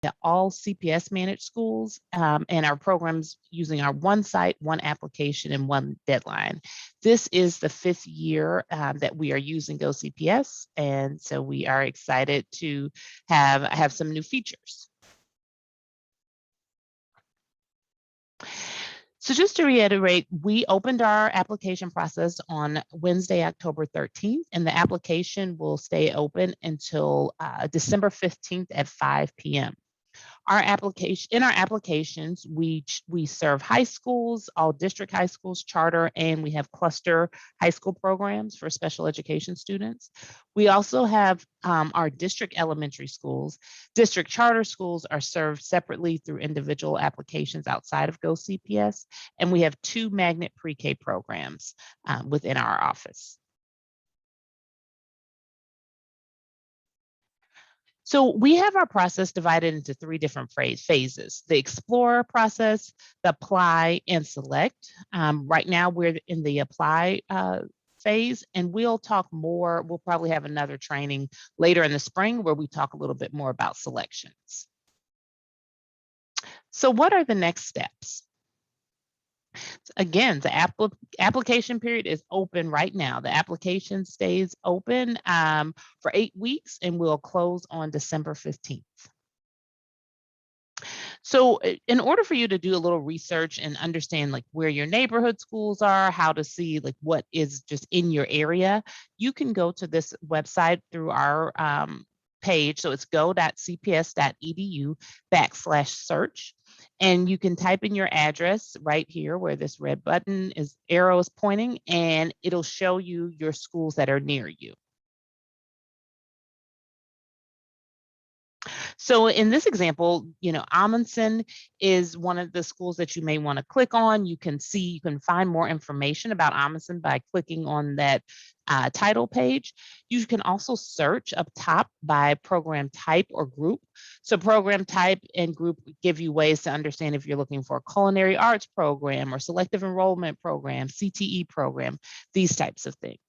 at all CPS managed schools, and our programs using our one site, one application, and one deadline. This is the 5th year that we are using GoCPS, and so we are excited to have some new features. So just to reiterate, we opened our application process on Wednesday, October 13th, and the application will stay open until December 15th at 5 p.m. In our applications, we serve high schools, all district high schools, charter, and we have cluster high school programs for special education students. We also have our district elementary schools. District charter schools are served separately through individual applications outside of GoCPS, and we have 2 magnet pre-K programs within our office. So we have our process divided into 3 different phases: the explore process, the apply, and select. Right now we're in the apply phase, and we'll talk more. We'll probably have another training later in the spring where we talk a little bit more about selections. So what are the next steps? Again, the application period is open right now. The application stays open for 8 weeks and will close on December 15th. So in order for you to do a little research and understand like where your neighborhood schools are, how to see like what is just in your area, you can go to this website through our page. So it's go.cps.edu/search. And you can type in your address right here where this red button arrow is pointing, and it'll show you your schools that are near you. So in this example, Amundsen is one of the schools that you may want to click on. You can find more information about Amundsen by clicking on that title page. You can also search up top by program type or group. So program type and group give you ways to understand if you're looking for a culinary arts program or selective enrollment program, CTE program, these types of things.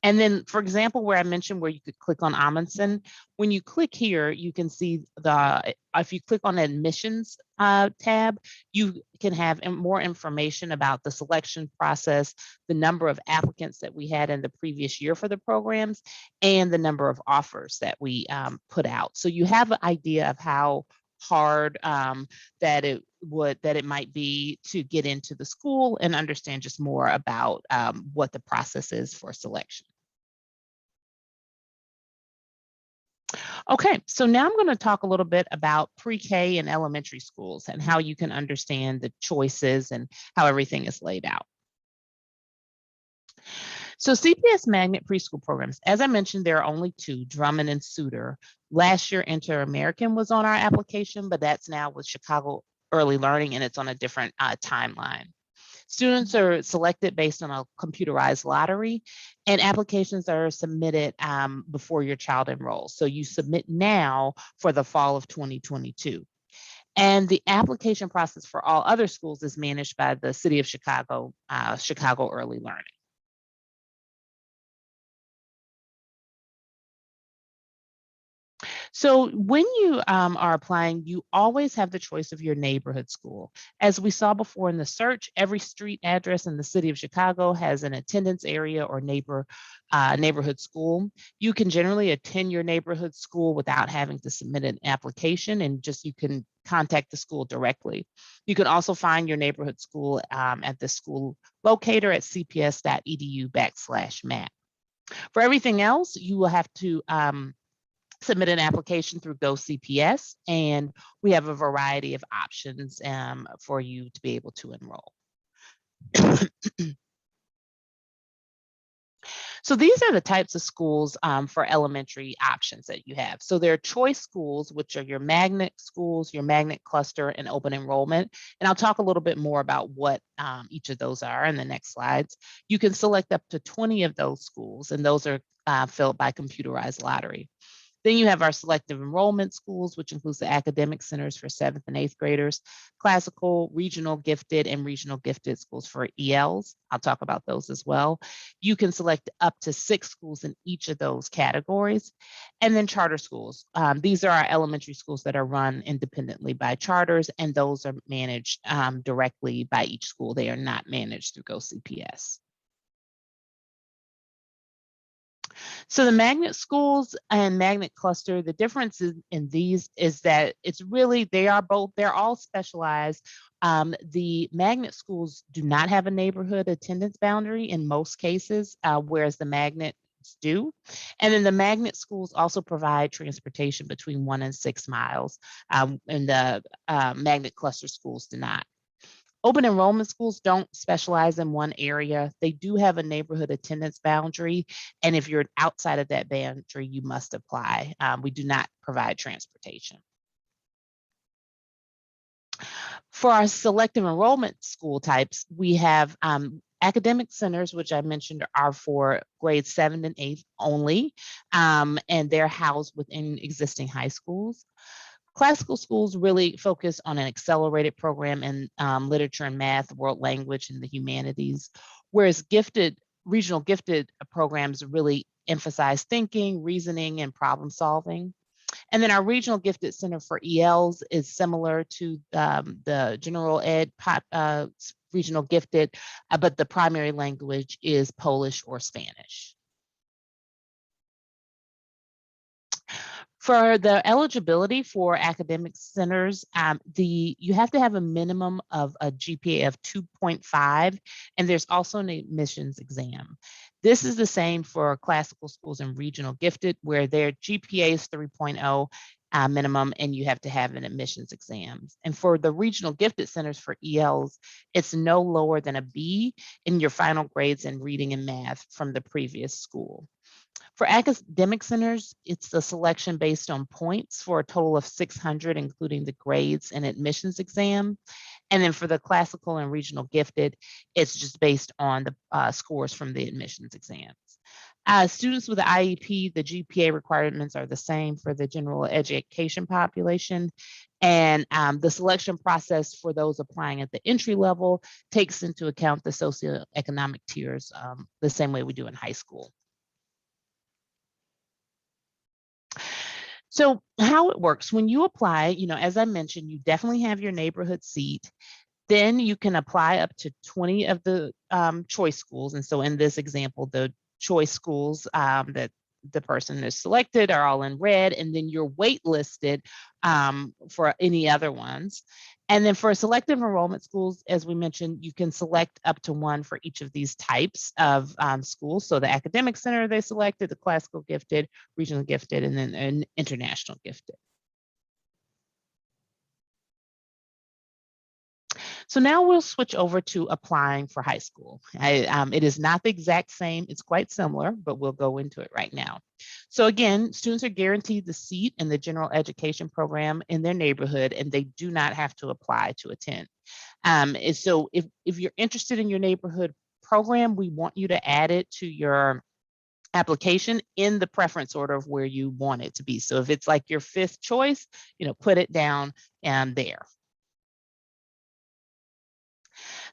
And then, for example, where I mentioned where you could click on Amundsen, when you click here, you can see if you click on the admissions tab, you can have more information about the selection process, the number of applicants that we had in the previous year for the programs, and the number of offers that we put out. So you have an idea of how hard that it might be to get into the school and understand just more about what the process is for selection. Okay, so now I'm going to talk a little bit about pre-K and elementary schools and how you can understand the choices and how everything is laid out. So CPS magnet preschool programs, as I mentioned, there are only 2, Drummond and Suter. Last year, Inter-American was on our application, but that's now with Chicago Early Learning, and it's on a different timeline. Students are selected based on a computerized lottery, and applications are submitted before your child enrolls. So you submit now for the fall of 2022. And the application process for all other schools is managed by the City of Chicago, Chicago Early Learning. So when you are applying, you always have the choice of your neighborhood school. As we saw before in the search, every street address in the City of Chicago has an attendance area or neighborhood school. You can generally attend your neighborhood school without having to submit an application, and you can contact the school directly. You can also find your neighborhood school at the school locator at cps.edu/map. For everything else, you will have to submit an application through GoCPS, and we have a variety of options for you to be able to enroll. So these are the types of schools for elementary options that you have. So there are choice schools, which are your magnet schools, your magnet cluster, and open enrollment. And I'll talk a little bit more about what each of those are in the next slides. You can select up to 20 of those schools, and those are filled by computerized lottery. Then you have our selective enrollment schools, which includes the academic centers for 7th and 8th graders, classical, regional gifted, and regional gifted schools for ELs. I'll talk about those as well. You can select up to 6 schools in each of those categories. And then charter schools. These are our elementary schools that are run independently by charters, and those are managed directly by each school. They are not managed through GoCPS. So the magnet schools and magnet cluster, the difference in these is that it's really, they're all specialized. The magnet schools do not have a neighborhood attendance boundary in most cases, whereas the magnets do. And then the magnet schools also provide transportation between 1 and 6 miles, and the magnet cluster schools do not. Open enrollment schools don't specialize in one area. They do have a neighborhood attendance boundary, and if you're outside of that boundary, you must apply. We do not provide transportation. For our selective enrollment school types, we have academic centers, which I mentioned are for grades 7 and 8 only, and they're housed within existing high schools. Classical schools really focus on an accelerated program in literature and math, world language, and the humanities, whereas regional gifted programs really emphasize thinking, reasoning, and problem solving. And then our regional gifted center for ELs is similar to the general ed regional gifted, but the primary language is Polish or Spanish. For the eligibility for academic centers, you have to have a minimum of a GPA of 2.5, and there's also an admissions exam. This is the same for classical schools and regional gifted, where their GPA is 3.0 minimum, and you have to have an admissions exam. And for the regional gifted centers for ELs, it's no lower than a B in your final grades in reading and math from the previous school. For academic centers, it's the selection based on points for a total of 600, including the grades and admissions exam. And then for the classical and regional gifted, it's just based on the scores from the admissions exams. Students with the IEP, the GPA requirements are the same for the general education population. And the selection process for those applying at the entry level takes into account the socioeconomic tiers the same way we do in high school. So how it works, when you apply, as I mentioned, you definitely have your neighborhood seat. Then you can apply up to 20 of the choice schools. And so in this example, the choice schools that the person is selected are all in red, and then you're waitlisted for any other ones. And then for selective enrollment schools, as we mentioned, you can select up to 1 for each of these types of schools. So the academic center they selected, the classical gifted, regional gifted, and then an international gifted. So now we'll switch over to applying for high school. It is not the exact same, it's quite similar, but we'll go into it right now. So again, students are guaranteed the seat in the general education program in their neighborhood, and they do not have to apply to attend. And so if you're interested in your neighborhood program, we want you to add it to your application in the preference order of where you want it to be. So if it's like your 5th choice, put it down there.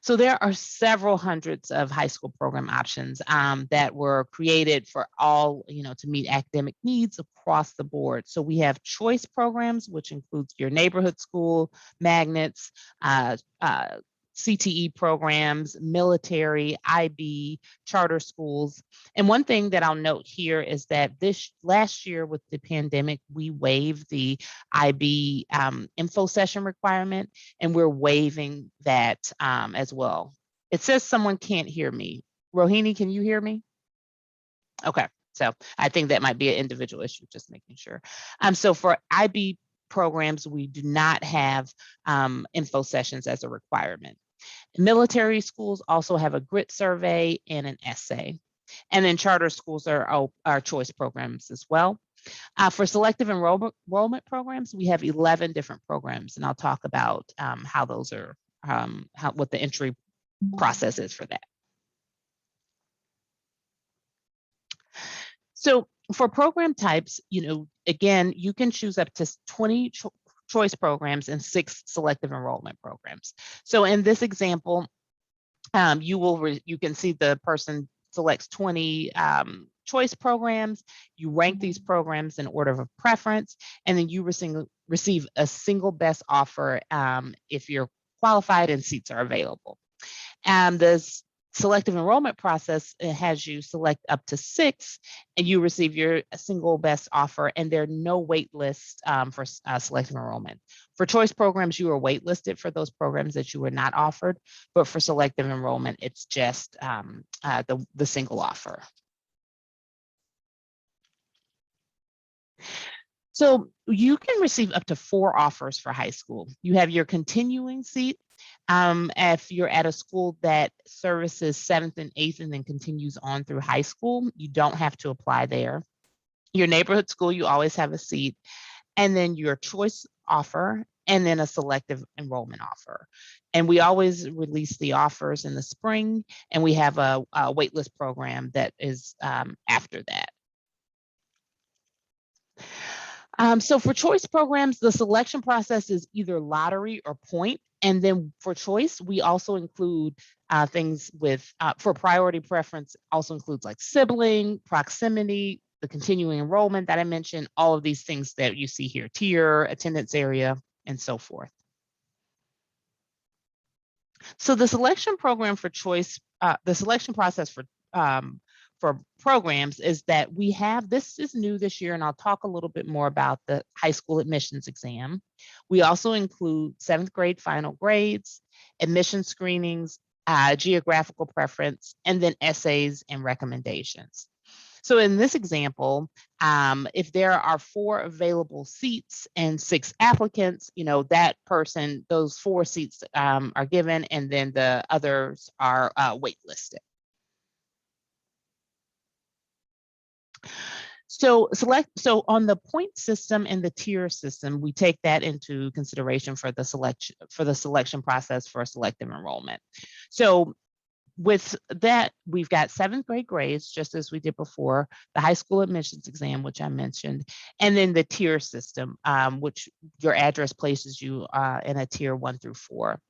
So there are several hundreds of high school program options that were created for all, to meet academic needs across the board. So we have choice programs, which includes your neighborhood school, magnets, CTE programs, military, IB, charter schools. And one thing that I'll note here is that last year with the pandemic, we waived the IB info session requirement, and we're waiving that as well. It says someone can't hear me. Rohini, can you hear me? Okay, so I think that might be an individual issue, just making sure. So for IB programs, we do not have info sessions as a requirement. Military schools also have a grit survey and an essay. And then charter schools are choice programs as well. For selective enrollment programs, we have 11 different programs, and I'll talk about how those are, what the entry process is for that. So for program types, again, you can choose up to 20 choice programs and 6 selective enrollment programs. So in this example, you can see the person selects 20 choice programs. You rank these programs in order of preference, and then you receive a single best offer if you're qualified and seats are available. And the selective enrollment process has you select up to 6, and you receive your single best offer, and there are no wait lists for selective enrollment. For choice programs, you are waitlisted for those programs that you were not offered, but for selective enrollment, it's just the single offer. So you can receive up to 4 offers for high school. You have your continuing seat. If you're at a school that services 7th and 8th and then continues on through high school, you don't have to apply there. Your neighborhood school, you always have a seat. And then your choice offer, and then a selective enrollment offer. And we always release the offers in the spring, and we have a waitlist program that is after that. So for choice programs, the selection process is either lottery or point. And then for choice, we also include things with, for priority preference, also includes like sibling, proximity, the continuing enrollment that I mentioned, all of these things that you see here, tier, attendance area, and so forth. So the selection program for choice, the selection process for programs is that we have, this is new this year, and I'll talk a little bit more about the high school admissions exam. We also include 7th grade final grades, admission screenings, geographical preference, and then essays and recommendations. So in this example, if there are 4 available seats and 6 applicants, that person, those 4 seats are given, and then the others are waitlisted. So on the point system and the tier system, we take that into consideration for the selection process for selective enrollment. So with that, we've got 7th grade grades, just as we did before, the high school admissions exam, which I mentioned, and then the tier system, which your address places you in a tier 1 through 4.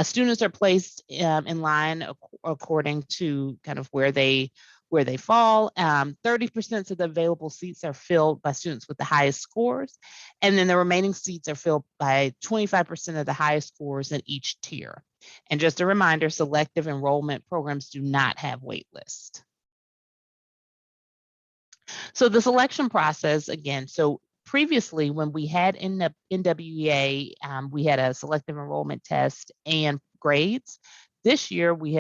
Students are placed in line according to kind of where they fall. 30% of the available seats are filled by students with the highest scores, and then the remaining seats are filled by 25% of the highest scores in each tier. And just a reminder, selective enrollment programs do not have wait lists. So the selection process, again, so previously when we had in the NWEA, we had a selective enrollment test and grades. This year, we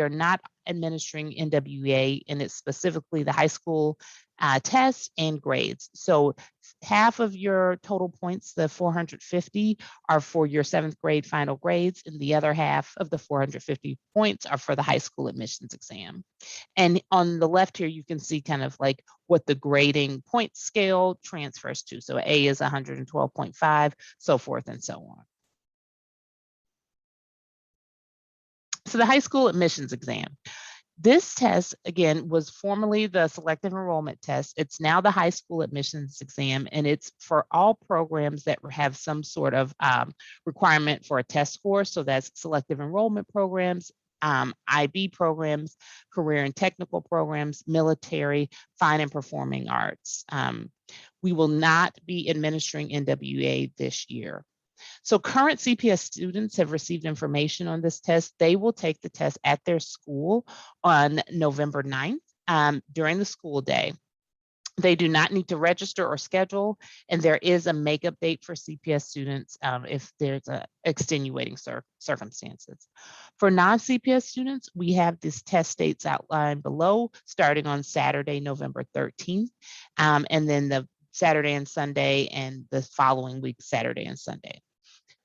are not administering NWEA, and it's specifically the high school tests and grades. So half of your total points, the 450, are for your 7th grade final grades, and the other half of the 450 points are for the high school admissions exam. And on the left here, you can see kind of like what the grading point scale transfers to. So A is 112.5, so forth and so on. So the high school admissions exam. This test, again, was formerly the selective enrollment test. It's now the high school admissions exam, and it's for all programs that have some sort of requirement for a test score. So that's selective enrollment programs, IB programs, career and technical programs, military, fine and performing arts. We will not be administering NWEA this year. So current CPS students have received information on this test. They will take the test at their school on November 9th during the school day. They do not need to register or schedule, and there is a makeup date for CPS students if there's extenuating circumstances. For non-CPS students, we have these test dates outlined below, starting on Saturday, November 13th, and then the Saturday and Sunday, and the following week, Saturday and Sunday.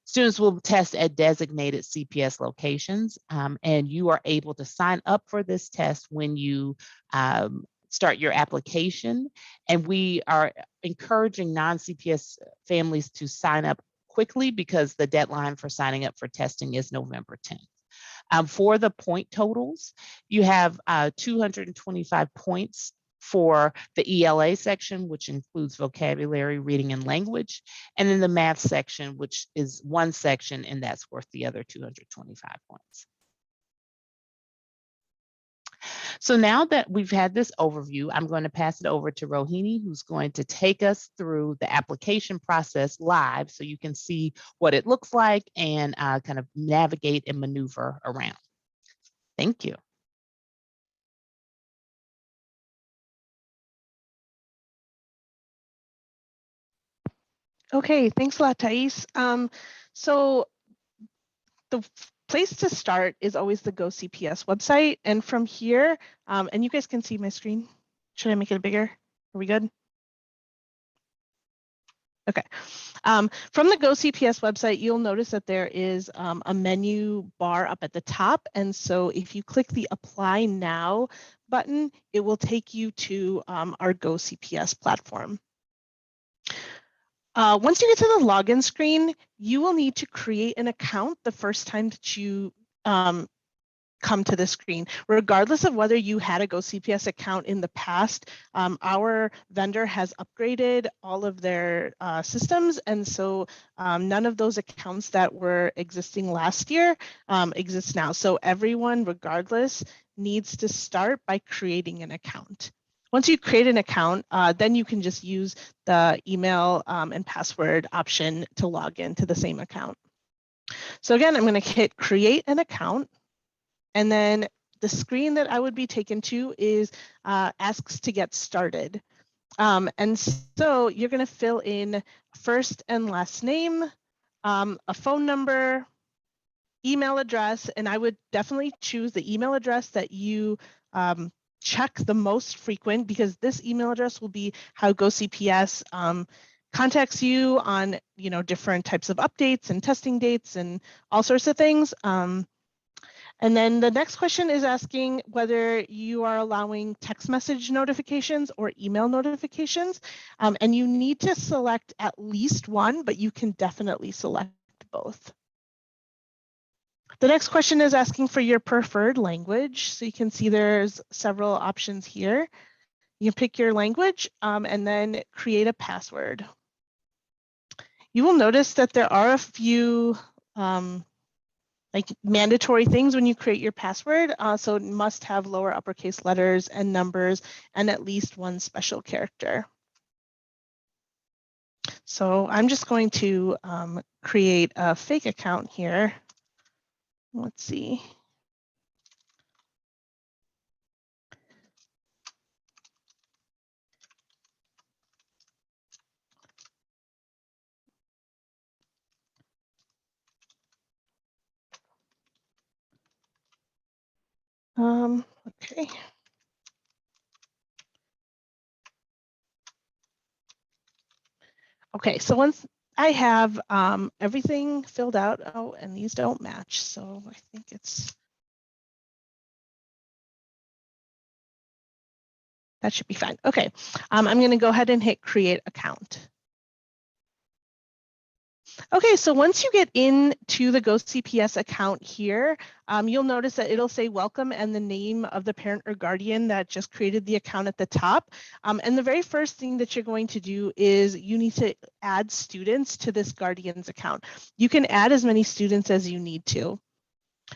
Students will test at designated CPS locations, and you are able to sign up for this test when you start your application. And we are encouraging non-CPS families to sign up quickly because the deadline for signing up for testing is November 10th. For the point totals, you have 225 points for the ELA section, which includes vocabulary, reading, and language, and then the math section, which is one section, and that's worth the other 225 points. So now that we've had this overview, I'm going to pass it over to Rohini, who's going to take us through the application process live so you can see what it looks like and kind of navigate and maneuver around. Thank you. Okay, thanks a lot, Thais. So the place to start is always the GoCPS website. And from here, and you guys can see my screen. Should I make it bigger? Are we good? Okay. From the GoCPS website, you'll notice that there is a menu bar up at the top. And so if you click the Apply Now button, it will take you to our GoCPS platform. Once you get to the login screen, you will need to create an account the first time that you come to the screen. Regardless of whether you had a GoCPS account in the past, our vendor has upgraded all of their systems, and so none of those accounts that were existing last year exist now. So everyone, regardless, needs to start by creating an account. Once you create an account, then you can just use the email and password option to log into the same account. So again, I'm going to hit create an account. And then the screen that I would be taken to is asks to get started. And so you're going to fill in first and last name, a phone number, email address, and I would definitely choose the email address that you check the most frequent, because this email address will be how GoCPS contacts you on different types of updates and testing dates and all sorts of things. And then the next question is asking whether you are allowing text message notifications or email notifications. And you need to select at least one, but you can definitely select both. The next question is asking for your preferred language. So you can see there's several options here. You can pick your language and then create a password. You will notice that there are a few like mandatory things when you create your password. So it must have lower uppercase letters and numbers and at least one special character. So I'm just going to create a fake account here. Let's see. Okay. Okay, so once I have everything filled out, oh, and these don't match, so I think that should be fine. Okay, I'm going to go ahead and hit create account. Okay, so once you get into the GoCPS account here, you'll notice that it'll say welcome and the name of the parent or guardian that just created the account at the top. And the very first thing that you're going to do is you need to add students to this guardian's account. You can add as many students as you need to.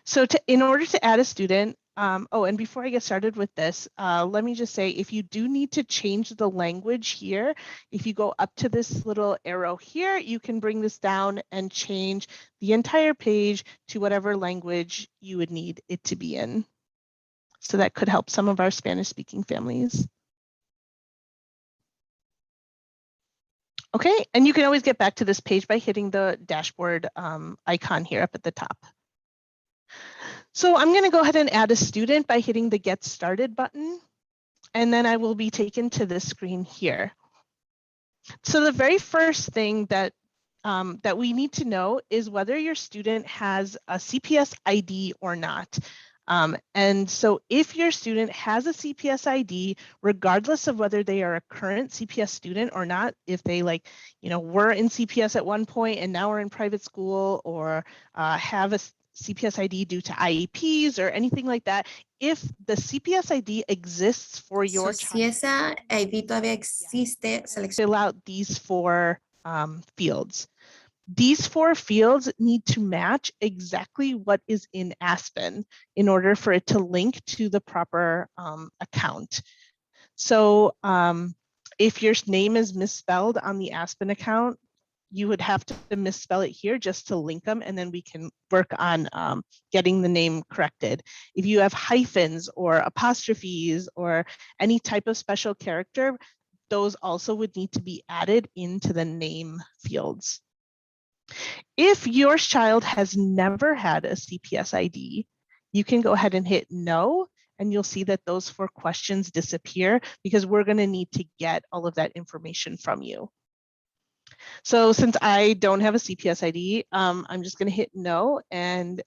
So in order to add a student, oh, and before I get started with this, let me just say, if you do need to change the language here, if you go up to this little arrow here, you can bring this down and change the entire page to whatever language you would need it to be in. So that could help some of our Spanish-speaking families. Okay, and you can always get back to this page by hitting the dashboard icon here up at the top. So I'm going to go ahead and add a student by hitting the Get Started button, and then I will be taken to this screen here. So the very first thing that we need to know is whether your student has a CPS ID or not. And so if your student has a CPS ID, regardless of whether they are a current CPS student or not, if they were in CPS at one point and now are in private school, or have a CPS ID due to IEPs or anything like that, if the CPS ID exists for your Si child, esa ID todavía existe, fill out these 4 fields. These 4 fields need to match exactly what is in Aspen in order for it to link to the proper account. So if your name is misspelled on the Aspen account, you would have to misspell it here just to link them, and then we can work on getting the name corrected. If you have hyphens or apostrophes or any type of special character, those also would need to be added into the name fields. If your child has never had a CPS ID, you can go ahead and hit no, and you'll see that those 4 questions disappear because we're going to need to get all of that information from you. So since I don't have a CPS ID, I'm just going to hit no and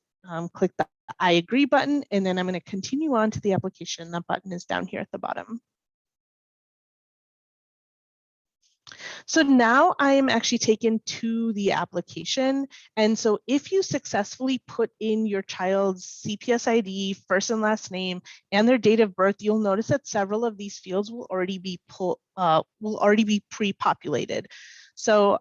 click the I agree button, and then I'm going to continue on to the application. The button is down here at the bottom. So now I am actually taken to the application. And so if you successfully put in your child's CPS ID, first and last name, and their date of birth, you'll notice that several of these fields will already be pre-populated. So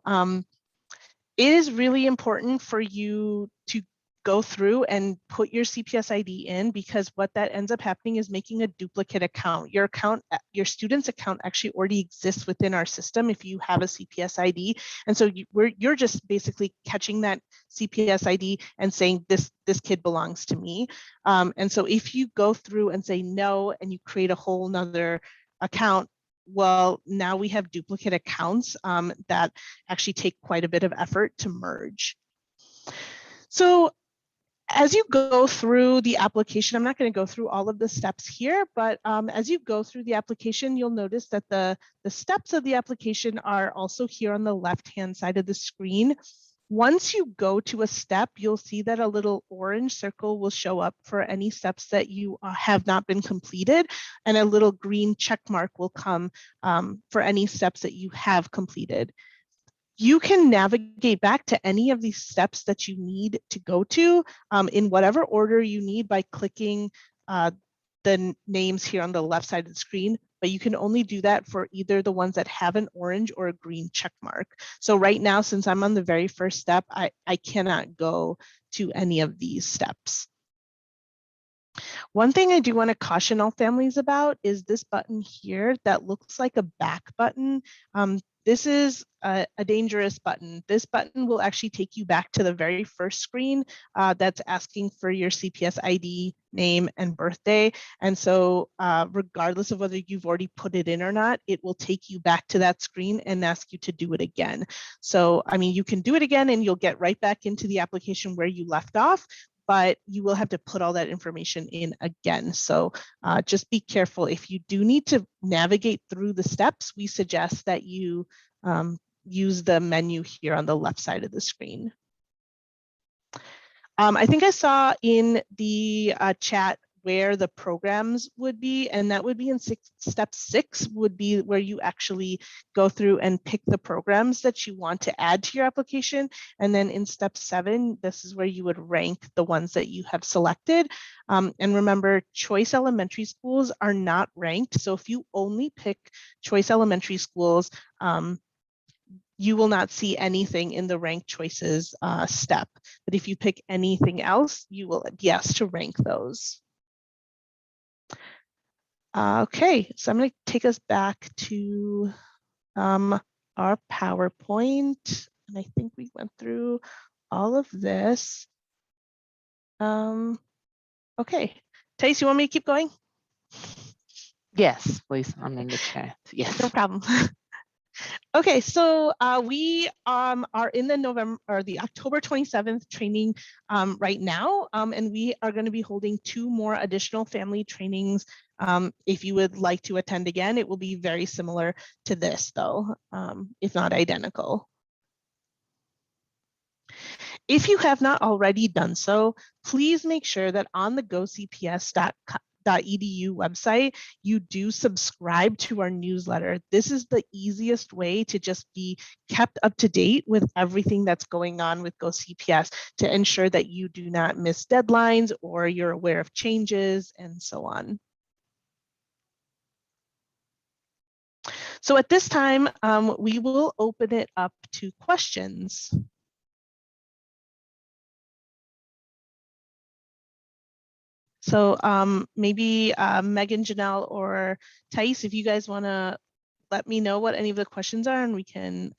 it is really important for you to go through and put your CPS ID in, because what that ends up happening is making a duplicate account. Your your student's account actually already exists within our system if you have a CPS ID. And so you're just basically catching that CPS ID and saying this kid belongs to me. And so if you go through and say no, and you create a whole nother account, well, now we have duplicate accounts that actually take quite a bit of effort to merge. So as you go through the application, I'm not going to go through all of the steps here, but as you go through the application, you'll notice that the steps of the application are also here on the left-hand side of the screen. Once you go to a step, you'll see that a little orange circle will show up for any steps that you have not been completed, and a little green check mark will come for any steps that you have completed. You can navigate back to any of these steps that you need to go to in whatever order you need by clicking the names here on the left side of the screen, but you can only do that for either the ones that have an orange or a green check mark. So right now, since I'm on the very first step, I cannot go to any of these steps. One thing I do want to caution all families about is this button here that looks like a back button. This is a dangerous button. This button will actually take you back to the very first screen that's asking for your CPS ID, name, and birthday. And so regardless of whether you've already put it in or not, it will take you back to that screen and ask you to do it again. So, I mean, you can do it again and you'll get right back into the application where you left off, but you will have to put all that information in again. So just be careful. If you do need to navigate through the steps, we suggest that you use the menu here on the left side of the screen. I think I saw in the chat where the programs would be, and that would be in step 6 would be where you actually go through and pick the programs that you want to add to your application. And then in step 7, this is where you would rank the ones that you have selected. And remember, choice elementary schools are not ranked. So if you only pick choice elementary schools, you will not see anything in the rank choices step. But if you pick anything else, you will be asked to rank those. Okay, so I'm going to take us back to our PowerPoint. And I think we went through all of this. Okay, Thais, you want me to keep going? Yes, please. I'm in the chat. Yes. No problem. Okay, so we are in the October 27th training right now, and we are going to be holding 2 more additional family trainings. If you would like to attend again, it will be very similar to this, though, if not identical. If you have not already done so, please make sure that on the GoCPS enrollment.edu website, you do subscribe to our newsletter. This is the easiest way to just be kept up to date with everything that's going on with GoCPS to ensure that you do not miss deadlines or you're aware of changes and so on. So at this time, we will open it up to questions. So maybe Megan, Janelle, or Thais, if you guys want to let me know what any of the questions are, and we can.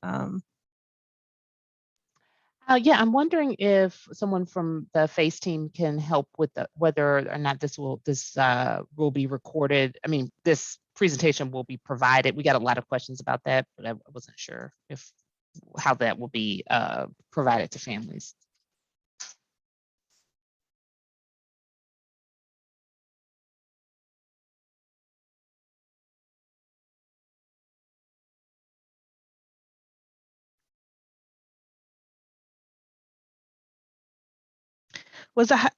Yeah, I'm wondering if someone from the FACE team can help with whether or not this will be recorded. I mean, this presentation will be provided. We got a lot of questions about that, but I wasn't sure how that will be provided to families.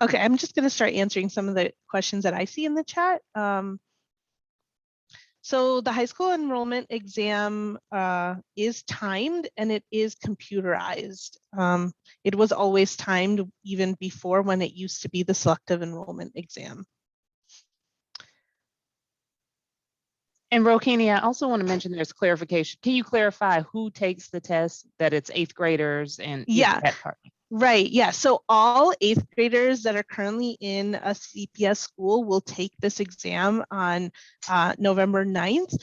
Okay, I'm just going to start answering some of the questions that I see in the chat. So the high school enrollment exam is timed and it is computerized. It was always timed even before when it used to be the selective enrollment exam. And Rokini, I also want to mention there's clarification. Can you clarify who takes the test, that it's 8th graders and yeah, that part? Right, yeah. So all 8th graders that are currently in a CPS school will take this exam on November 9th.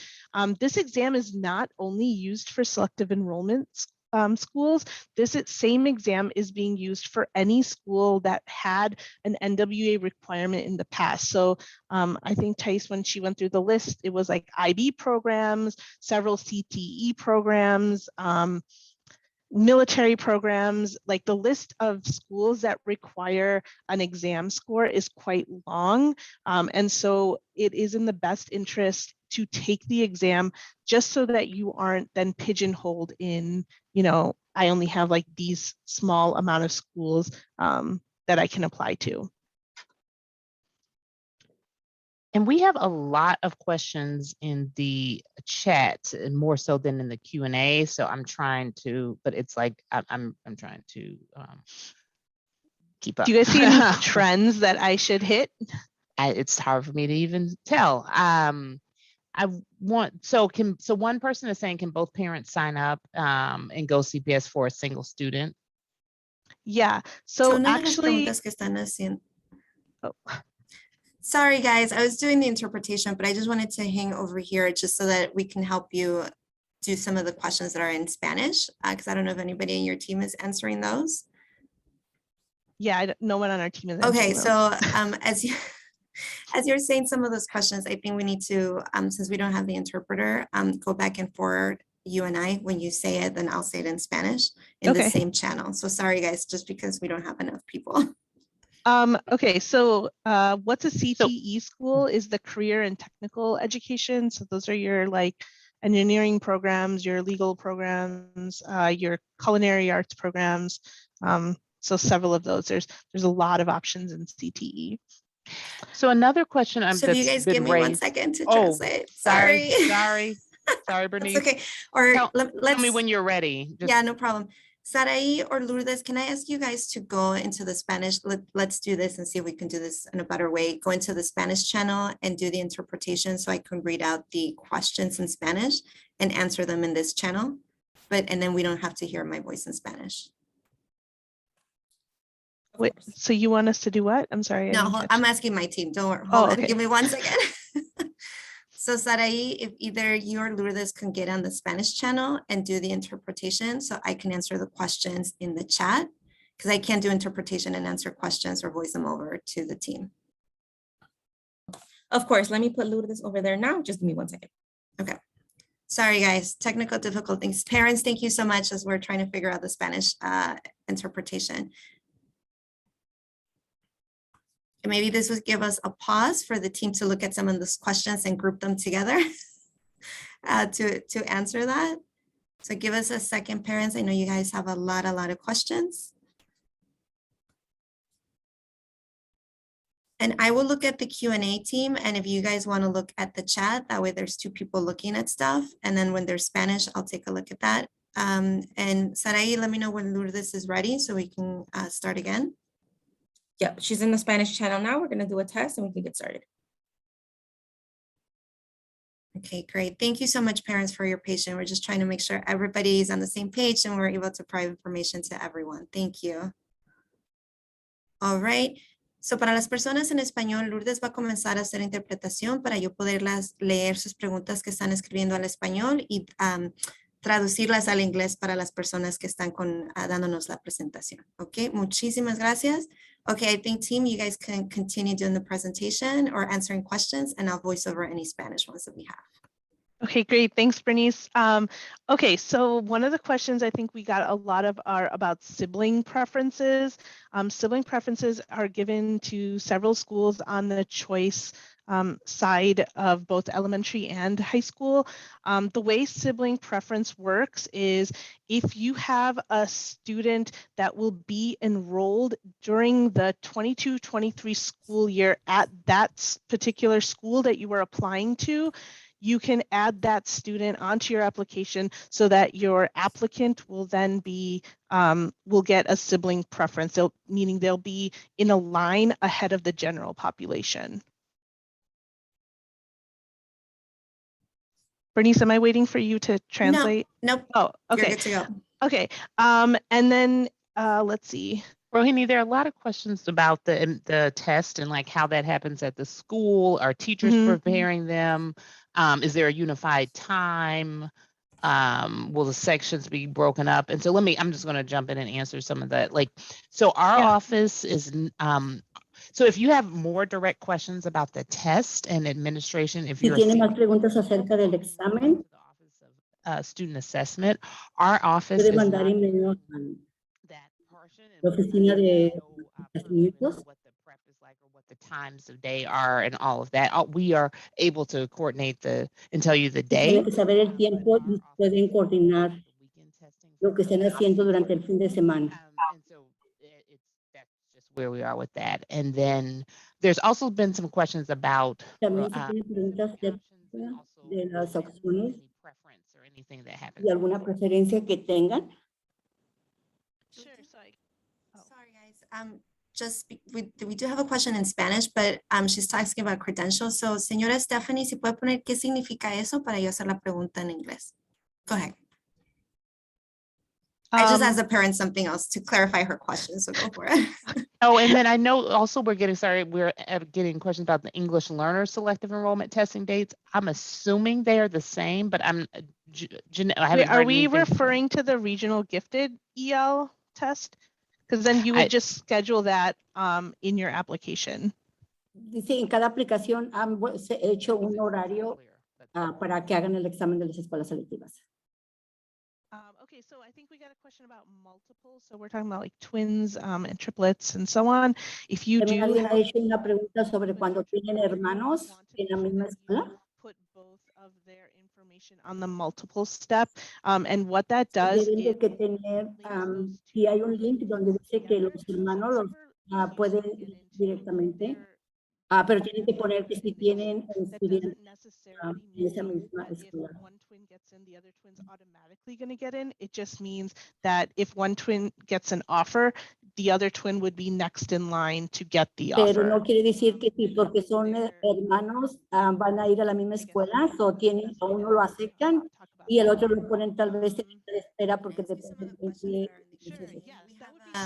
This exam is not only used for selective enrollment schools. This same exam is being used for any school that had an NWA requirement in the past. So I think Thais, when she went through the list, it was like IB programs, several CTE programs, military programs. Like the list of schools that require an exam score is quite long. And so it is in the best interest to take the exam just so that you aren't then pigeonholed in, I only have like these small amount of schools that I can apply to. And we have a lot of questions in the chat, and more so than in the Q&A. So I'm trying to, but it's like I'm trying to keep up. Do you guys see any trends that I should hit? It's hard for me to even tell. So one person is saying, can both parents sign up and GoCPS for a single student? Yeah. So una actually, de las preguntas que están haciendo. Oh. Sorry, guys, I was doing the interpretation, but I just wanted to hang over here just so that we can help you do some of the questions that are in Spanish, because I don't know if anybody in your team is answering those. Yeah, no one on our team is Okay, those. so as you're saying some of those questions, I think we need to, since we don't have the interpreter, go back and forward you and I. When you say it, then I'll say it in Spanish in the same channel. So sorry, guys, just because we don't have enough people. Okay, so what's a CTE school is the career and technical education. So those are your like engineering programs, your legal programs, your culinary arts programs. So several of those. There's a lot of options in CTE. So another question So if you guys give me 1 second to translate. Sorry, Bernice. That's okay. Or tell me when you're ready. Yeah, no problem. Saraí or Lourdes, can I ask you guys to go into the Spanish? Let's do this and see if we can do this in a better way. Go into the Spanish channel and do the interpretation so I can read out the questions in Spanish and answer them in this channel. And then we don't have to hear my voice in Spanish. Wait, so you want us to do what? I'm sorry. No, I'm asking my team. Don't worry. Hold on. Okay. Give me 1 second. So Saraí, if either you or Lourdes can get on the Spanish channel and do the interpretation so I can answer the questions in the chat, because I can't do interpretation and answer questions or voice them over to the team. Of course, let me put Lourdes over there now. Just give me 1 second. Okay. Sorry, guys, technical difficulties. Parents, thank you so much as we're trying to figure out the Spanish interpretation. And maybe this would give us a pause for the team to look at some of those questions and group them together to answer that. So give us a second, parents. I know you guys have a lot of questions. And I will look at the Q&A team. And if you guys want to look at the chat, that way there's two people looking at stuff. And then when there's Spanish, I'll take a look at that. And Sarai, let me know when Lourdes is ready so we can start again. Yep, she's in the Spanish channel now. We're gonna do a test and we can get started. Okay, great. Thank you so much, parents, for your patience. We're just trying to make sure everybody is on the same page and we're able to provide information to everyone. Thank you. All right. So para las personas en español, Lourdes va a comenzar a hacer interpretación para yo poderlas leer sus preguntas que están escribiendo al español y traducirlas al inglés para las personas que están dándonos la presentación. Ok, muchísimas gracias. Okay, I think team, you guys can continue doing the presentation or answering questions and I'll voice over any Spanish ones that we have. Okay, great. Thanks, Bernice. Okay, so one of the questions I think we got a lot of are about sibling preferences. Sibling preferences are given to several schools on the choice side of both elementary and high school. The way sibling preference works is if you have a student that will be enrolled during the 22-23 school year at that particular school that you were applying to, you can add that student onto your application so that your applicant will then be, will get a sibling preference, meaning they'll be in a line ahead of the general population. Bernice, am I waiting for you to translate? No, nope. Oh, okay. You're good to go. Okay, and then let's see. Rohini, there are a lot of questions about the test and like how that happens at the school. Are teachers preparing them? Is there a unified time? Will the sections be broken up? And so I'm just going to jump in and answer some of that. Like, so our office is, so if you have more direct questions about the test and administration, if you're tiene más preguntas acerca del examen, the Office of Student Assessment, our office puede is mandar not email that portion. la oficina de Procurement, what the prep is like or what the times of day are and all of that. We are able to coordinate and tell you the day. Tienen que saber el tiempo y pueden coordinar lo que estén haciendo durante el fin de semana. And so that's just where we are with that. And then there's also been some questions about También se tienen preguntas de las opciones any preference or anything that happens. y alguna preferencia que tengan. Sure, sorry. Sorry, guys. We do have a question in Spanish, but she's asking about credentials. So, señora Stephanie, si puede poner qué significa eso para yo hacer la pregunta en inglés. Go ahead. I just asked the parent something else to clarify her question, so go for it. Oh, and then I know also we're getting questions about the English learner selective enrollment testing dates. I'm assuming they are the same, but I haven't heard Are we anything. referring to the regional gifted EL test? Because then you would just schedule that in your application. Dice, en cada aplicación han hecho un horario para que hagan el examen de las escuelas selectivas. Okay, so I think we got a question about multiples. So we're talking about like twins and triplets and so on. If you do Alguien ha hecho una pregunta sobre cuando tienen hermanos en la misma escuela. Put both of their information on the multiple step, and what that does Deben is de que tener, si hay un link donde dice que los hermanos pueden ir directamente, pero tienen que poner que si tienen estudiantes en esa misma escuela. One twin gets in, the other twin's automatically going to get in. It just means that if one twin gets an offer, the other twin would be next in line to get the offer. Pero no quiere decir que sí, porque son hermanos, van a ir a la misma escuela, o tienen, a uno lo aceptan y el otro lo ponen tal vez en lista de espera porque depende de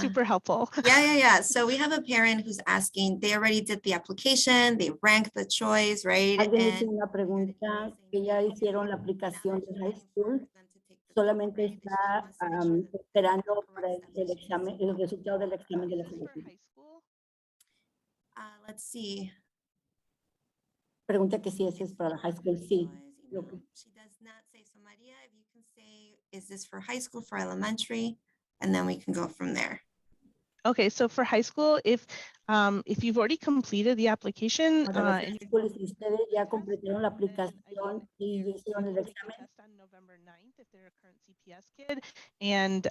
super helpful. Yeah. So we have a parent who's asking, they already did the application, they ranked the choice, right? Alguien hizo una pregunta que ya hicieron la aplicación de high school, solamente está esperando para el examen, el resultado del examen de la selección. Let's see. Pregunta que si ese es para la high school, sí. She does not say. So Maria, if you can say, is this for high school, for elementary? And then we can go from there. Okay, so for high school, if you've already completed the application, si ustedes ya completaron la aplicación y hicieron el examen, on November 9th, if they're a current CPS kid, and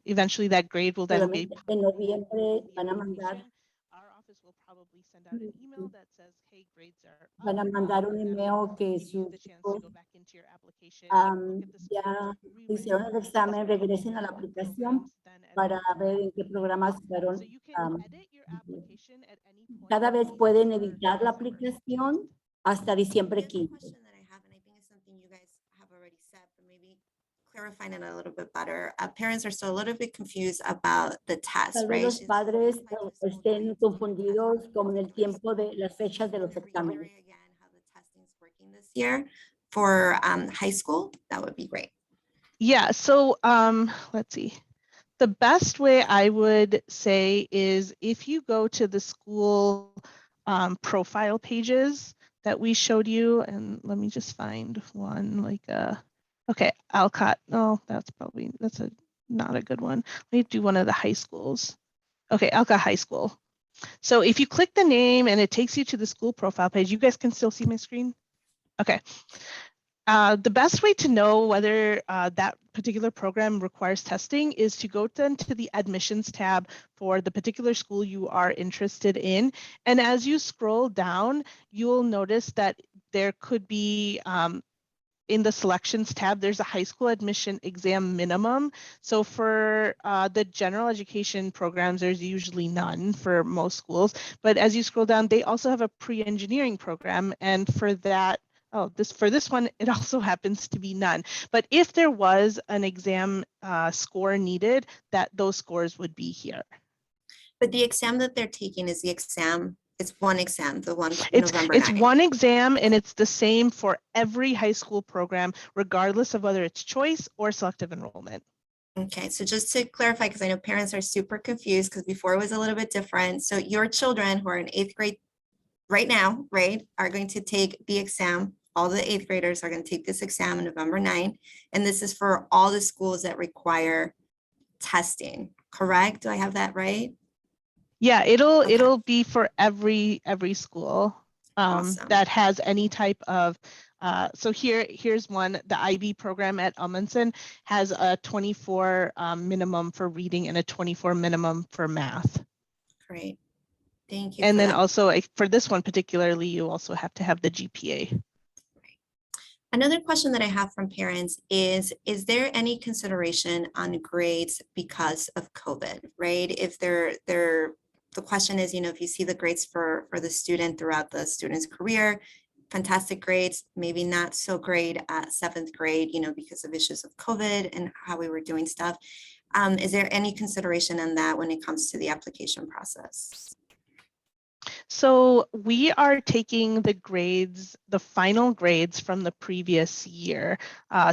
eventually that grade will then be en noviembre van a mandar. Our office will probably send out an email that says, hey, grades are up. van a mandar un email que Give you sus the chance to hijos go back into your application, look at the ya scores, hicieron el examen, regresen a la aplicación para ver en qué programas So fueron. you can edit your application at any point. Cada vez pueden editar la aplicación hasta diciembre The other 15. question that I have, and I think it's something you guys have already said, but maybe clarifying it a little bit better. Parents are still a little bit confused about the test, Tal vez right? los She's padres qualified to school estén going to confundidos test con el tiempo de las fechas de Can los you exámenes. reiterate again how the testing is working this year for high school? That would be great. Yeah, so let's see. The best way I would say is if you go to the school profile pages that we showed you, and let me just find one like okay, Alcott. No, that's not a good one. Let me do one of the high schools. Okay, Alcott High School. So if you click the name and it takes you to the school profile page, you guys can still see my screen? Okay. The best way to know whether that particular program requires testing is to go then to the admissions tab for the particular school you are interested in. And as you scroll down, you'll notice that there could be in the selections tab, there's a high school admission exam minimum. So for the general education programs, there's usually none for most schools. But as you scroll down, they also have a pre-engineering program. And for that, for this one, it also happens to be none. But if there was an exam score needed, those scores would be here. But the exam that they're taking is the exam. It's one exam, the one for It's November 9th. one exam, and it's the same for every high school program, regardless of whether it's choice or selective enrollment. Okay, so just to clarify, because I know parents are super confused because before it was a little bit different. So your children who are in 8th grade right now, right, are going to take the exam. All the 8th graders are going to take this exam on November 9th. And this is for all the schools that require testing, correct? Do I have that right? Yeah, it'll Okay. be for every school Awesome. that has any type of so here's one. The IB program at Elmanson has a 24 minimum for reading and a 24 minimum for math. Great. Thank you. And for then that. also for this one particularly, you also have to have the GPA. Another question that I have from parents is there any consideration on grades because of COVID, right? If the question is, if you see the grades for the student throughout the student's career, fantastic grades, maybe not so great at 7th grade, because of issues of COVID and how we were doing stuff. Is there any consideration on that when it comes to the application process? So we are taking the grades, the final grades from the previous year.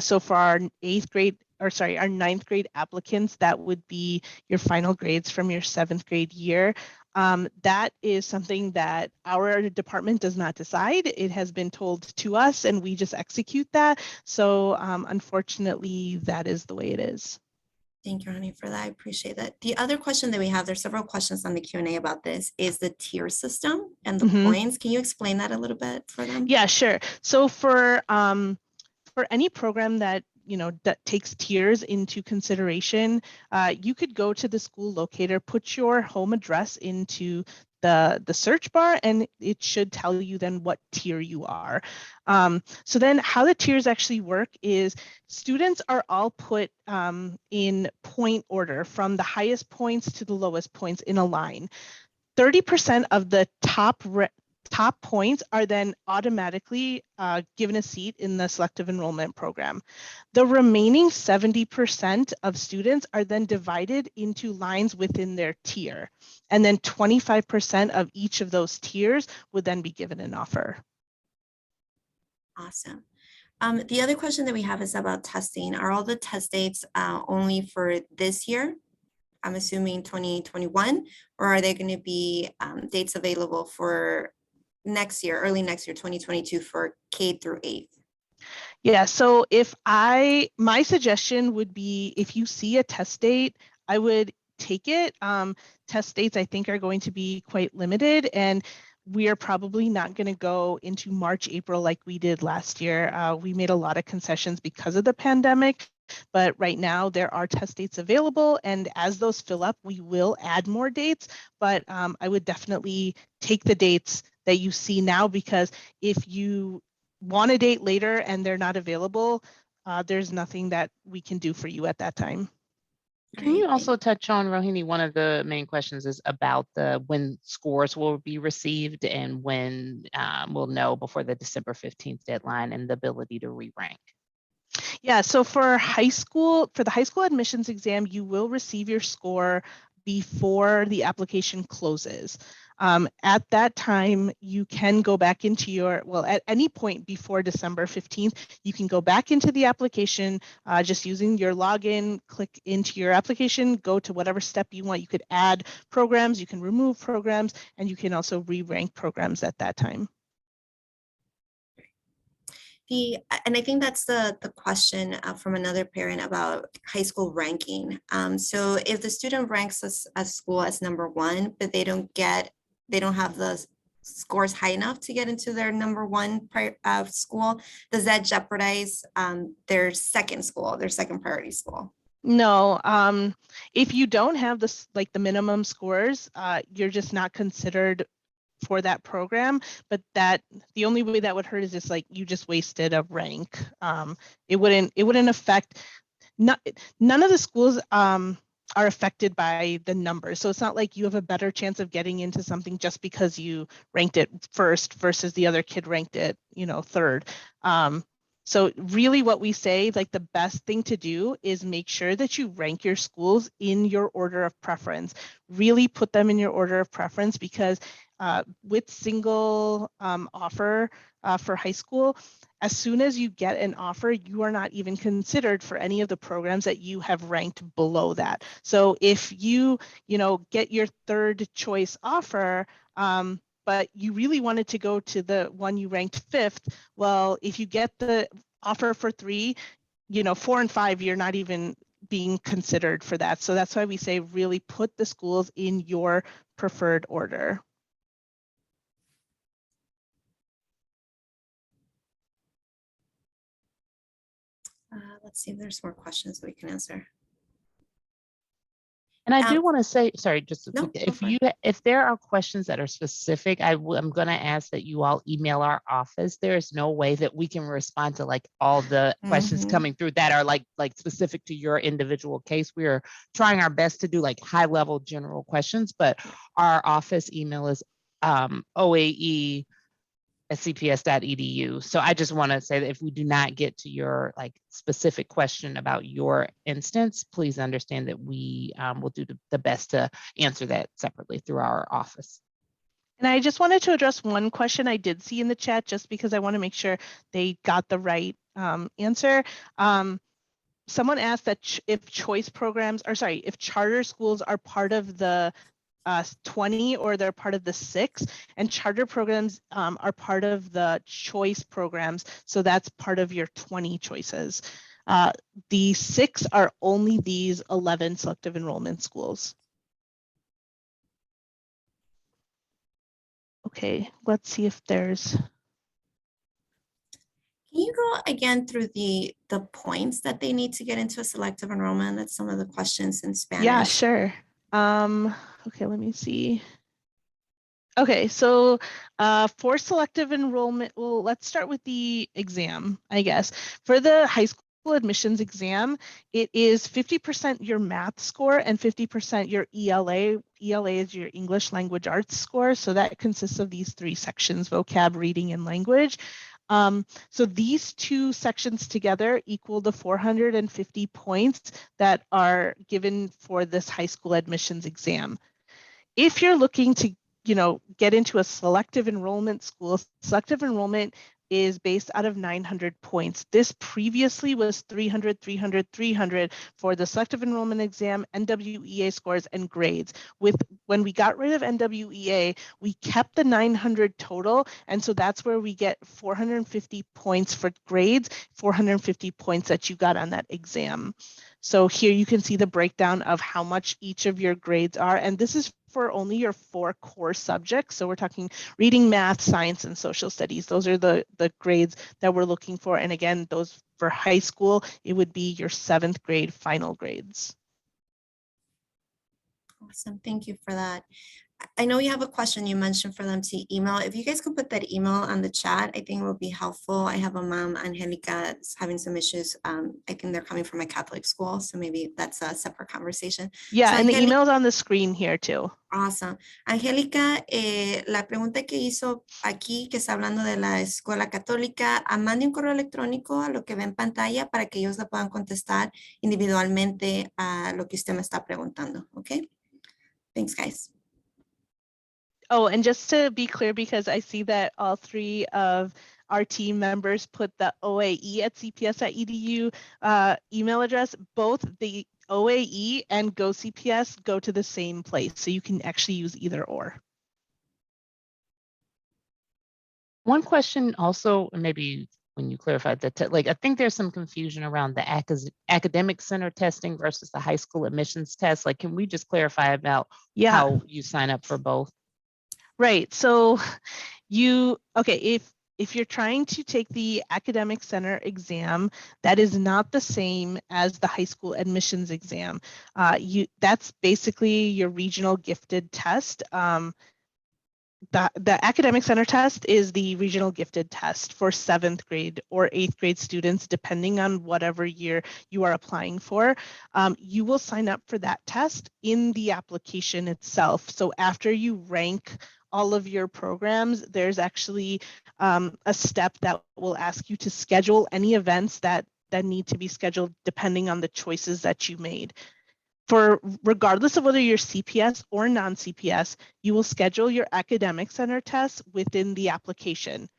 So for our 8th grade, or sorry, our 9th grade applicants, that would be your final grades from your 7th grade year. That is something that our department does not decide. It has been told to us and we just execute that. So unfortunately, that is the way it is. Thank you, Honey, for that. I appreciate that. The other question that we have, there's several questions on the Q&A about this, is the tier system and the points. Can you explain that a little bit for them? Yeah, sure. So for any program that that takes tiers into consideration, you could go to the school locator, put your home address into the search bar, and it should tell you then what tier you are. So then how the tiers actually work is students are all put in point order from the highest points to the lowest points in a line. 30% of the top points are then automatically given a seat in the selective enrollment program. The remaining 70% of students are then divided into lines within their tier. And then 25% of each of those tiers would then be given an offer. Awesome. The other question that we have is about testing. Are all the test dates only for this year? I'm assuming 2021, or are there going to be dates available for next year, early next year, 2022, for K through 8th? Yeah, so my suggestion would be if you see a test date, I would take it. Test dates I think are going to be quite limited, and we are probably not going to go into March, April like we did last year. We made a lot of concessions because of the pandemic. but right now there are test dates available, and as those fill up, we will add more dates, but I would definitely take the dates that you see now, because if you want a date later and they're not available, there's nothing that we can do for you at that time. Can you Alright, also touch on, Rohini, one of the main questions is about when scores will be received and when we'll know before the December 15th deadline and the ability to re-rank. Yeah, so for the high school admissions exam, you will receive your score before the application closes. At that time, you can go back into at any point before December 15th, you can go back into the application just using your login, click into your application, go to whatever step you want. You could add programs, you can remove programs, and you can also re-rank programs at that time. And I think that's the question from another parent about high school ranking. So if the student ranks a school as #1, but they don't have the scores high enough to get into their #1 school, does that jeopardize their second priority school? No, if you don't have the minimum scores, you're just not considered for that program, but the only way that would hurt is just like you just wasted a rank. It wouldn't affect, none of the schools are affected by the numbers. So it's not like you have a better chance of getting into something just because you ranked it first versus the other kid ranked it, third. So really what we say, like the best thing to do is make sure that you rank your schools in your order of preference. Really put them in your order of preference, because with single offer for high school, as soon as you get an offer, you are not even considered for any of the programs that you have ranked below that. So if you get your third choice offer, but you really wanted to go to the one you ranked 5th, well, if you get the offer for 3, 4 and 5, you're not even being considered for that. So that's why we say really put the schools in your preferred order. Let's see if there's more questions we can answer. And I do want to say, sorry, just No, go for it. if there are questions that are specific, I'm going to ask that you all email our office. There is no way that we can respond to like all the questions coming through that are like specific to your individual case. We are trying our best to do like high level general questions, but our office email is oae@cps.edu. So I just want to say that if we do not get to your like specific question about your instance, please understand that we will do the best to answer that separately through our office. And I just wanted to address one question I did see in the chat, just because I want to make sure they got the right answer. Someone asked that if charter schools are part of the 20 or they're part of the 6, and charter programs are part of the choice programs. So that's part of your 20 choices. The 6 are only these 11 selective enrollment schools. Okay, let's see if there's. Can you go again through the points that they need to get into a selective enrollment? That's some of the questions in Spanish. Yeah, sure. Okay, let me see. Okay, so for selective enrollment, well, let's start with the exam, I guess. For the high school admissions exam, it is 50% your math score and 50% your ELA. ELA is your English language arts score. So that consists of these 3 sections: vocab, reading, and language. So these 2 sections together equal the 450 points that are given for this high school admissions exam. If you're looking to get into a selective enrollment school, selective enrollment is based out of 900 points. This previously was 300, 300, 300 for the selective enrollment exam, NWEA scores, and grades. When we got rid of NWEA, we kept the 900 total, and so that's where we get 450 points for grades, 450 points that you got on that exam. So here you can see the breakdown of how much each of your grades are, and this is for only your 4 core subjects. So we're talking reading, math, science, and social studies. Those are the grades that we're looking for. And again, those for high school, it would be your 7th grade final grades. Awesome. Thank you for that. I know you have a question you mentioned for them to email. If you guys could put that email on the chat, I think it would be helpful. I have a mom, Angelica, that's having some issues. I think they're coming from a Catholic school, so maybe that's a separate conversation. Yeah, So, and the email's on the screen here too. Awesome. Angélica, la pregunta que hizo aquí, que está hablando de la escuela católica, mande un correo electrónico a lo que ve en pantalla para que ellos le puedan contestar individualmente a lo que usted me está preguntando. ¿Ok? Thanks, guys. Oh, and just to be clear, because I see that all 3 of our team members put the oae@cps.edu email address, both the OAE and GoCPS go to the same place. So you can actually use either or. One question also, and maybe when you clarified that, like, I think there's some confusion around the academic center testing versus the high school admissions test. Like, can we just clarify about how you sign up for both? Right. So if you're trying to take the academic center exam, that is not the same as the high school admissions exam. That's basically your regional gifted test. The academic center test is the regional gifted test for 7th grade or 8th grade students, depending on whatever year you are applying for. You will sign up for that test in the application itself. So after you rank all of your programs, there's actually a step that will ask you to schedule any events that need to be scheduled depending on the choices that you made. Regardless of whether you're CPS or non-CPS, you will schedule your academic center tests within the application.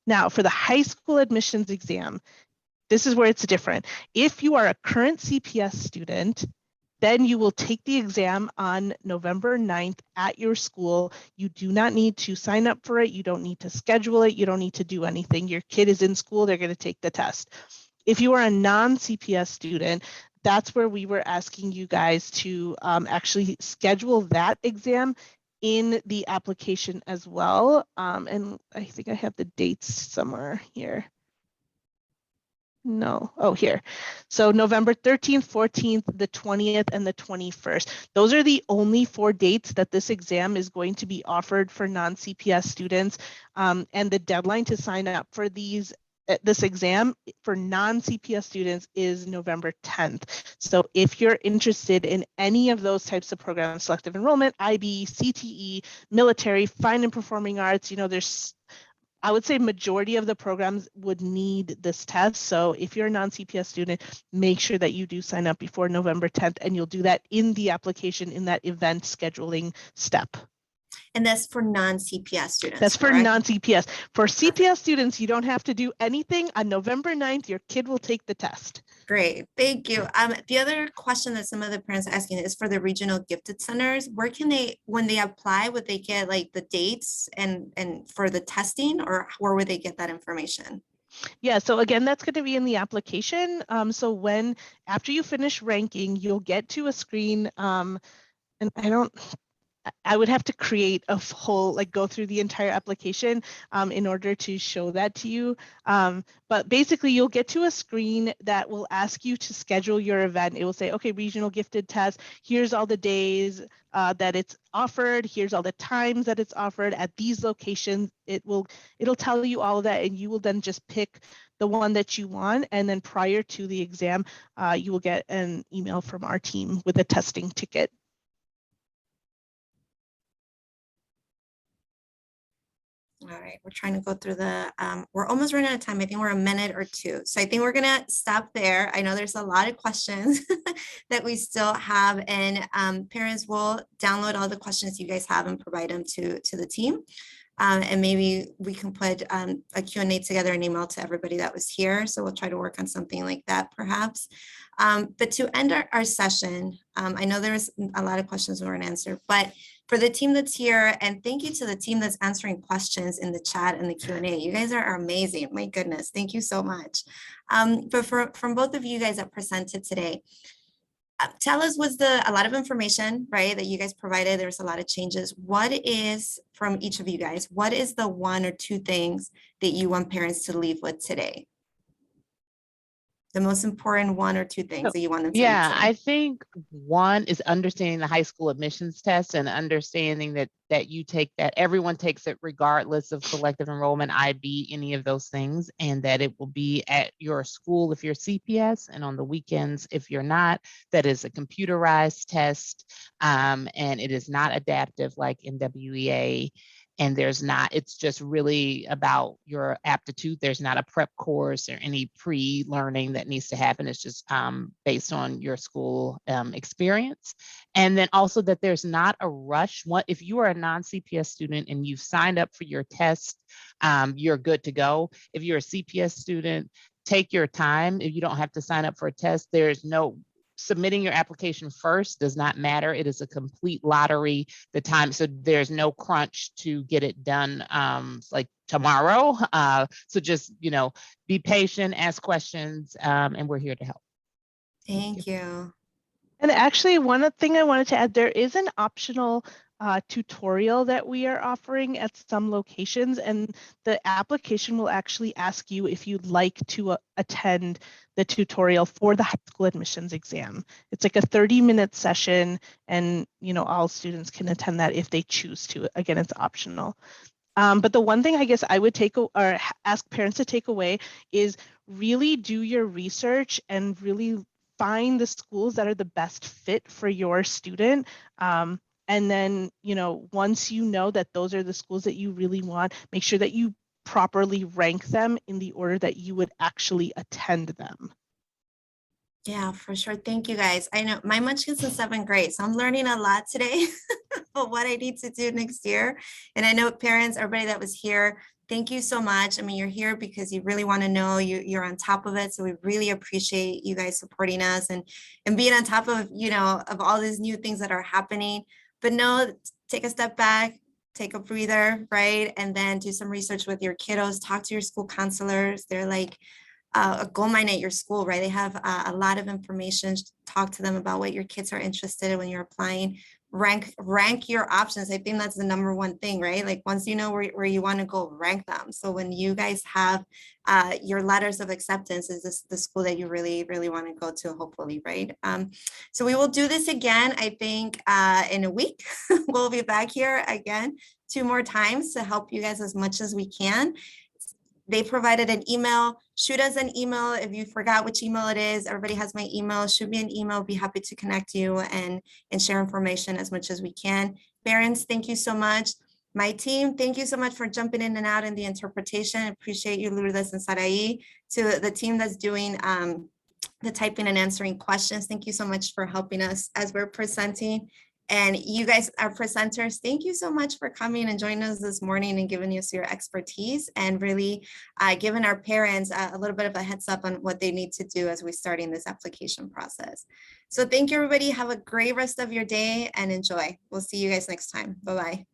Now, for the high school admissions exam, this is where it's different. If you are a current CPS student, then you will take the exam on November 9th at your school. You do not need to sign up for it. You don't need to schedule it. You don't need to do anything. Your kid is in school. They're going to take the test. If you are a non-CPS student, that's where we were asking you guys to actually schedule that exam in the application as well. And I think I have the dates somewhere here. No, oh, here. So November 13th, 14th, the 20th, and the 21st. Those are the only 4 dates that this exam is going to be offered for non-CPS students. And the deadline to sign up for this exam for non-CPS students is November 10th. So if you're interested in any of those types of programs, selective enrollment, IB, CTE, military, fine and performing arts, there's, I would say majority of the programs would need this test. So if you're a non-CPS student, make sure that you do sign up before November 10th, and you'll do that in the application in that event scheduling step. And that's for non-CPS students. That's for non-CPS. For CPS students, you don't have to do anything. On November 9th, your kid will take the test. Great, thank you. The other question that some of the parents are asking is for the regional gifted centers. Where can they, when they apply, would they get like the dates and for the testing, or where would they get that information? Yeah, so again, that's going to be in the application. So after you finish ranking, you'll get to a screen, and I would have to create a whole, go through the entire application in order to show that to you. But basically, you'll get to a screen that will ask you to schedule your event. It will say, okay, regional gifted test, here's all the days that it's offered, here's all the times that it's offered at these locations. It'll tell you all of that, and you will then just pick the one that you want. And then prior to the exam, you will get an email from our team with a testing ticket. All right, we're trying to go through we're almost running out of time. I think we're a minute or 2. So I think we're gonna stop there. I know there's a lot of questions that we still have, and parents will download all the questions you guys have and provide them to the team. And maybe we can put a Q&A together, an email to everybody that was here. So we'll try to work on something like that perhaps. But to end our session, I know there's a lot of questions we weren't answered, but for the team that's here, and thank you to the team that's answering questions in the chat and the Q&A. You guys are amazing. My goodness, thank you so much. But from both of you guys that presented today, tell us, a lot of information, right, that you guys provided. There's a lot of changes. What is, from each of you guys, what is the 1 or 2 things that you want parents to leave with today? The most important one or two things that you want them to Yeah, retain? I think one is understanding the high school admissions test and understanding that you take that, everyone takes it regardless of selective enrollment, IB, any of those things, and that it will be at your school if you're CPS, and on the weekends if you're not, that is a computerized test, and it is not adaptive like in WEA. And it's just really about your aptitude. There's not a prep course or any pre-learning that needs to happen. It's just based on your school experience. And then also that there's not a rush. If you are a non-CPS student and you've signed up for your test, you're good to go. If you're a CPS student, take your time. If you don't have to sign up for a test, there's no submitting your application first does not matter. It is a complete lottery. The time, so there's no crunch to get it done like tomorrow. So just, be patient, ask questions, and we're here to help. Thank you. And actually, one thing I wanted to add, there is an optional tutorial that we are offering at some locations, and the application will actually ask you if you'd like to attend the tutorial for the high school admissions exam. It's like a 30-minute session, and all students can attend that if they choose to. Again, it's optional. But the one thing I guess I would ask parents to take away is really do your research and really find the schools that are the best fit for your student. And then, once you know that those are the schools that you really want, make sure that you properly rank them in the order that you would actually attend them. Yeah, for sure. Thank you guys. I know my munchkin's in 7th grade, so I'm learning a lot today about what I need to do next year. And I know parents, everybody that was here, thank you so much. I mean, you're here because you really want to know, you're on top of it. So we really appreciate you guys supporting us and being on top of, of all these new things that are happening. But no, take a step back, take a breather, right? And then do some research with your kiddos, talk to your school counselors. They're like, a gold mine at your school, right? They have a lot of information. Talk to them about what your kids are interested in when you're applying. Rank your options. I think that's the number one thing, right? Like once you know where you want to go, rank them. So when you guys have your letters of acceptance, is this the school that you really, really want to go to, hopefully, right? So we will do this again, I think in a week. We'll be back here again 2 more times to help you guys as much as we can. They provided an email. Shoot us an email if you forgot which email it is. Everybody has my email. Shoot me an email. Be happy to connect you and share information as much as we can. Parents, thank you so much. My team, thank you so much for jumping in and out in the interpretation. I appreciate you, Lourdes and Saraí. To the team that's doing the typing and answering questions, thank you so much for helping us as we're presenting. And you guys, our presenters, thank you so much for coming and joining us this morning and giving us your expertise and really giving our parents a little bit of a heads up on what they need to do as we're starting this application process. So thank you, everybody. Have a great rest of your day and enjoy. We'll see you guys next time. Bye-bye.